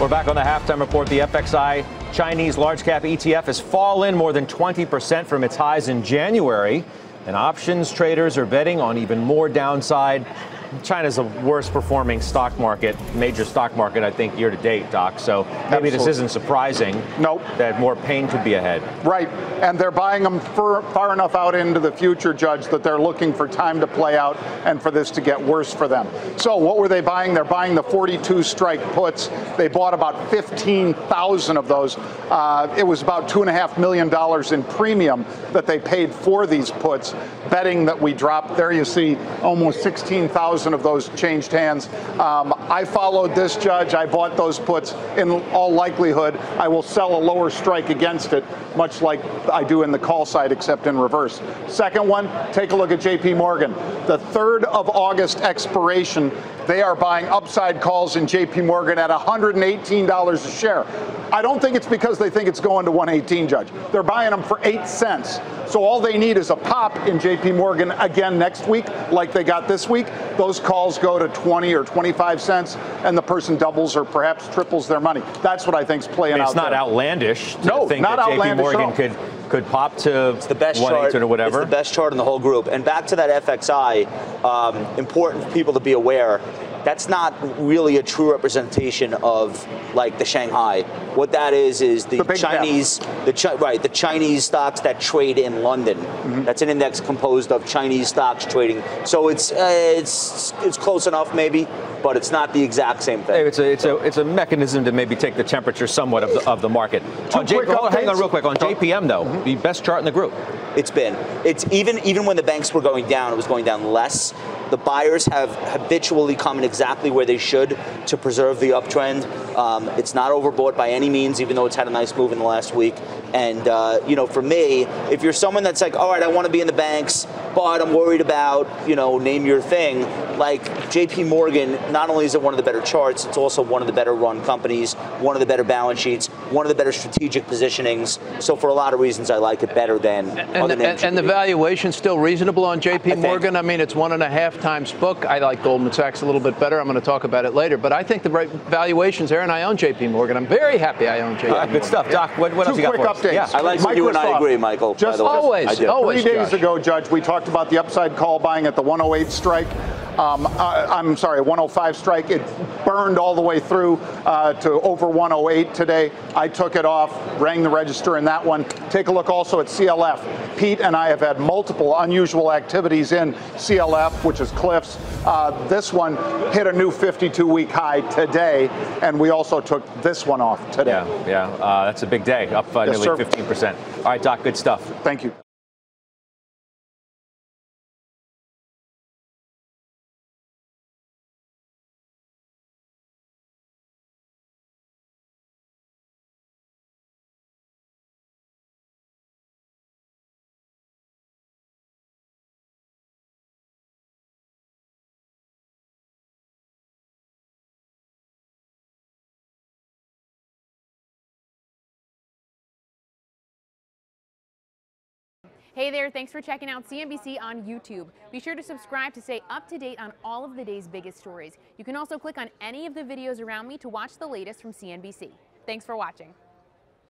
We're back on the halftime report. The FXI Chinese large cap ETF has fallen more than 20% from its highs in January. And options traders are betting on even more downside. China's the worst performing stock market, major stock market, I think, year to date, Doc. So maybe Absolutely. This isn't surprising. Nope. That more pain could be ahead. Right. And they're buying them far enough out into the future, Judge, that they're looking for time to play out and for this to get worse for them. So what were they buying? They're buying the 42 strike puts. They bought about 15,000 of those. It was about $2.5 million in premium that they paid for these puts, betting that we dropped. There you see almost 16,000 of those changed hands. I followed this, Judge. I bought those puts. In all likelihood, I will sell a lower strike against it, much like I do in the call side, except in reverse. Second one, take a look at JPMorgan. The 3rd of August expiration, they are buying upside calls in JPMorgan at $118 a share. I don't think it's because they think it's going to 118, Judge. They're buying them for 8 cents. So all they need is a pop in JPMorgan again next week, like they got this week. Those calls go to 20 or 25 cents, and the person doubles or perhaps triples their money. That's what I think's playing out. It's not outlandish to think not that outlandish JPMorgan could pop to it's the best 118 chart, or whatever. It's the best chart in the whole group. And back to that FXI, important for people to be aware. That's not really a true representation of like the Shanghai. What that is the Chinese, the Chinese stocks that trade in London. Mm-hmm. That's an index composed of Chinese stocks trading. So it's close enough maybe, but it's not the exact same thing. It's a mechanism to maybe take the temperature somewhat of the market. Hang on real quick on JPM though, the best chart in the group. It's even when the banks were going down, it was going down less. The buyers have habitually come in exactly where they should to preserve the uptrend. It's not overbought by any means, even though it's had a nice move in the last week. And, for me, if you're someone that's like, all right, I want to be in the banks, but I'm worried about, name your thing, like JPMorgan, not only is it one of the better charts, it's also one of the better run companies, one of the better balance sheets, one of the better strategic positionings. So for a lot of reasons, I like it better than other names. And the valuation's still reasonable on JPMorgan. I mean, it's 1.5 times book. I like Goldman Sachs a little bit better. I'm going to talk about it later. But I think the valuation's there, and I own JPMorgan. I'm very happy I own JPMorgan. Good stuff. Doc, what else you got for us? Yeah. I like that you and I agree, Michael. Just always. 3 days ago, Judge, we talked about the upside call buying at the 108 strike. I'm sorry, 105 strike. It burned all the way through to over 108 today. I took it off, rang the register in that one. Take a look also at CLF. Pete and I have had multiple unusual activities in CLF, which is Cliffs. This one hit a new 52-week high today, and we also took this one off today. Yeah, that's a big day, up nearly 15%. All right, Doc, good stuff. Thank you. Hey there, thanks for checking out CNBC on YouTube. Be sure to subscribe to stay up to date on all of the day's biggest stories. You can also click on any of the videos around me to watch the latest from CNBC. Thanks for watching.